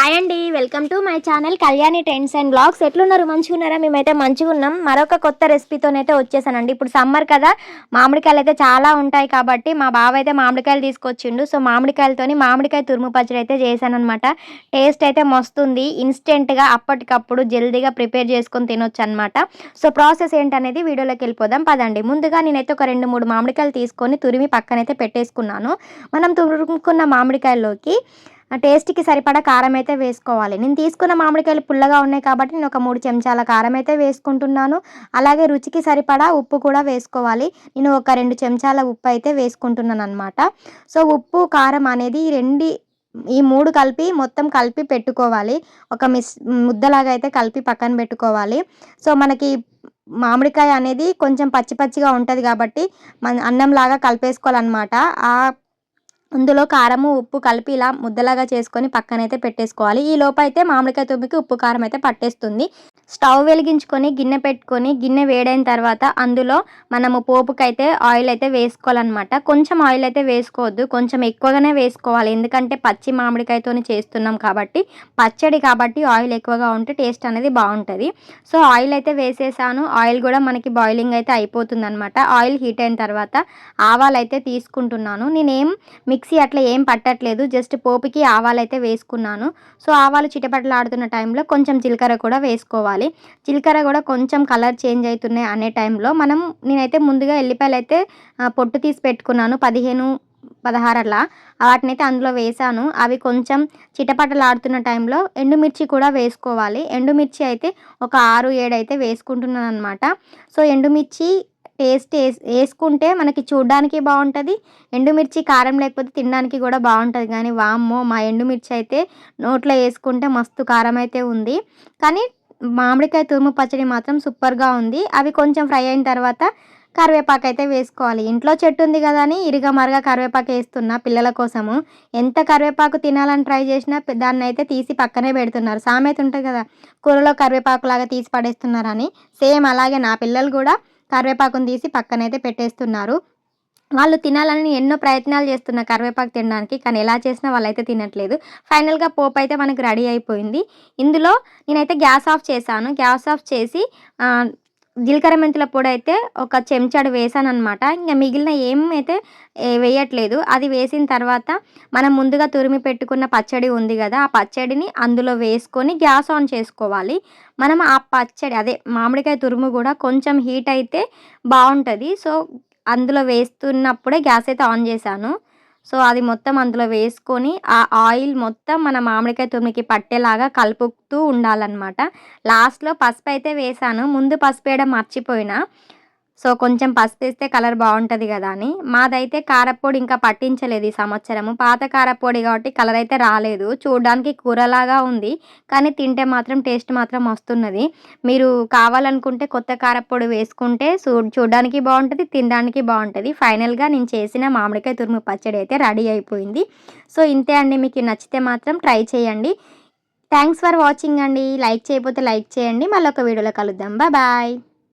Hi అండి, welcome to my channel Kalyani trends and blogs. ఎట్లున్నారు? మంచిగా ఉన్నారా? మేమైతే మంచిగా ఉన్నాం. మరొక కొత్త రెసిపీతోనైతే వచ్చేసానండి. ఇప్పుడు సమ్మర్ కదా, మామిడికాయలు అయితే చాలా ఉంటాయి కాబట్టి మా బావ అయితే మామిడికాయలు తీసుకొచ్చిండు. సో మామిడికాయలతోని మామిడికాయ తురుము పచ్చడి అయితే చేశానమాట. టేస్ట్ అయితే మస్తుంది. ఇన్స్టెంట్గా అప్పటికప్పుడు జల్దీగా ప్రిపేర్ చేసుకొని తినొచ్చు అనమాట. సో ప్రాసెస్ ఏంటనేది వీడియోలోకి వెళ్ళిపోదాం పదండి. ముందుగా నేనైతే ఒక 2-3 మామిడికాయలు తీసుకొని తురిమి పక్కనైతే పెట్టేసుకున్నాను. మనం తురుముకున్న మామిడికాయల్లోకి టేస్ట్‌కి సరిపడా కారం అయితే వేసుకోవాలి. నేను తీసుకున్న మామిడికాయలు పుల్లగా ఉన్నాయి కాబట్టి నేను ఒక 3 చెంచాల కారం అయితే వేసుకుంటున్నాను. అలాగే రుచికి సరిపడా ఉప్పు కూడా వేసుకోవాలి. నేను ఒక 2 చెంచాల ఉప్పు అయితే వేసుకుంటున్నాననమాట. సో ఉప్పు, కారం అనేది ఈ 3 కలిపి మొత్తం కలిపి పెట్టుకోవాలి. ఒక ముద్దలాగా అయితే కలిపి పక్కన పెట్టుకోవాలి. సో మనకి మామిడికాయ అనేది కొంచెం పచ్చి పచ్చిగా ఉంటది కాబట్టి అన్నంలాగా కలిపేసుకోవాలనమాట. అందులో కారము, ఉప్పు కలిపి ఇలా ముద్దలాగా చేసుకొని పక్కనైతే పెట్టేసుకోవాలి. ఈ లోపైతే మామిడికాయ తురుముకి ఉప్పు, కారం అయితే పట్టేస్తుంది. స్టవ్ వెలిగించుకొని గిన్నె పెట్టుకొని గిన్నె వేడైన తర్వాత అందులో మనము పోపుకైతే ఆయిల్ అయితే వేసుకోవాలన్నమాట. కొంచెం ఆయిల్ అయితే వేసుకోవద్దు, కొంచెం ఎక్కువగానే వేసుకోవాలి. ఎందుకంటే పచ్చి మామిడికాయతోని చేస్తున్నాం కాబట్టి, పచ్చడి కాబట్టి ఆయిల్ ఎక్కువగా ఉంటే టేస్ట్ అనేది బాగుంటుంది. సో ఆయిల్ అయితే వేసేసాను. ఆయిల్ కూడా మనకి బాయిలింగ్ అయితే అయిపోతుంది అనమాట. ఆయిల్ హీట్ అయిన తర్వాత ఆవాలు అయితే తీసుకుంటున్నాను. నేనేం మిక్సీ అట్లా ఏం పట్టట్లేదు, జస్ట్ పోపుకి ఆవాలైతే వేసుకున్నాను. సో ఆవాలు చిటపటలాడుతున్న టైంలో కొంచెం జీలకర్ర కూడా వేసుకోవాలి. జీలకర్ర కూడా కొంచెం కలర్ చేంజ్ అవుతున్నాయి అనే టైంలో నేనైతే ముందుగా ఎల్లిపాయలు అయితే పొట్టు తీసి పెట్టుకున్నాను, 15-16 అలా వాటినైతే అందులో వేసాను. అవి కొంచెం చిటపటలాడుతున్న టైంలో ఎండుమిర్చి కూడా వేసుకోవాలి. ఎండుమిర్చి అయితే ఒక 6-7 అయితే వేసుకుంటున్నాను అనమాట. సో ఎండుమిర్చి టేస్ట్ వేసుకుంటే మనకి చూడడానికి బాగుంటుంది. ఎండుమిర్చి కారం లేకపోతే తినడానికి కూడా బాగుంటుంది. కానీ వామ్మో, మా ఎండుమిర్చి అయితే నోట్లో వేసుకుంటే మస్తు కారం అయితే ఉంది. కానీ మామిడికాయ తురుము పచ్చడి మాత్రం సూపర్గా ఉంది. అవి కొంచెం ఫ్రై అయిన తర్వాత కరివేపాకు అయితే వేసుకోవాలి. ఇంట్లో చెట్టు ఉంది కదా అని ఇరుగా మరగా కరివేపాకు వేస్తున్నా పిల్లల కోసము. ఎంత కరివేపాకు తినాలని ట్రై చేసినా దాన్ని అయితే తీసి పక్కనే పెడుతున్నారు. సామెత ఉంటుంది కదా, కూరలో కరివేపాకు లాగా తీసి పడేస్తున్నారని. సేమ్ అలాగే నా పిల్లలు కూడా కరివేపాకుని తీసి పక్కనైతే పెట్టేస్తున్నారు. వాళ్ళు తినాలని ఎన్నో ప్రయత్నాలు చేస్తున్న కరివేపాకు తినడానికి, కానీ ఎలా చేసినా వాళ్ళైతే తినట్లేదు. ఫైనల్‌గా పోపు అయితే మనకు రెడీ అయిపోయింది. ఇందులో నేనైతే గ్యాస్ ఆఫ్ చేశాను. గ్యాస్ ఆఫ్ చేసి జీలకర్ర మెంతుల పొడి అయితే ఒక చెంచాడు వేసాననమాట. ఇంక మిగిలిన ఏమైతే వేయట్లేదు. అది వేసిన తర్వాత మనం ముందుగా తురిమి పెట్టుకున్న పచ్చడి ఉంది కదా, ఆ పచ్చడిని అందులో వేసుకొని గ్యాస్ ఆన్ చేసుకోవాలి. మనం ఆ పచ్చడి అదే మామిడికాయ తురుము కూడా కొంచెం హీట్ అయితే బాగుంటుంది. సో అందులో వేస్తున్నప్పుడే గ్యాస్ అయితే ఆన్ చేశాను. సో అది మొత్తం అందులో వేసుకొని ఆ ఆయిల్ మొత్తం మన మామిడికాయ తురుముకి పట్టేలాగా కలుపుతూ ఉండాలన్నమాట. లాస్ట్‌లో పసుపు అయితే వేశాను. ముందు పసుపు వేయడం మర్చిపోయినా. సో కొంచెం పసుపేస్తే కలర్ బాగుంటుంది కదా అని. మాదైతే కారప్పొడి ఇంకా పట్టించలేదు ఈ సంవత్సరము. పాత కారప్పొడి కాబట్టి కలర్ అయితే రాలేదు. చూడడానికి కూరలాగా ఉంది, కానీ తింటే మాత్రం టేస్ట్ మాత్రం వస్తున్నది. మీరు కావాలనుకుంటే కొత్త కారప్పొడి వేసుకుంటే చూడడానికి బాగుంటుంది, తినడానికి బాగుంటుంది. ఫైనల్‌గా నేను చేసిన మామిడికాయ తురుము పచ్చడి అయితే రెడీ అయిపోయింది. సో ఇంతే అండి. మీకు నచ్చితే మాత్రం ట్రై చేయండి. థ్యాంక్స్ ఫర్ వాచింగ్ అండి. లైక్ చేయకపోతే లైక్ చేయండి. మళ్ళీ ఒక వీడియోలో కలుద్దాం. బాయ్.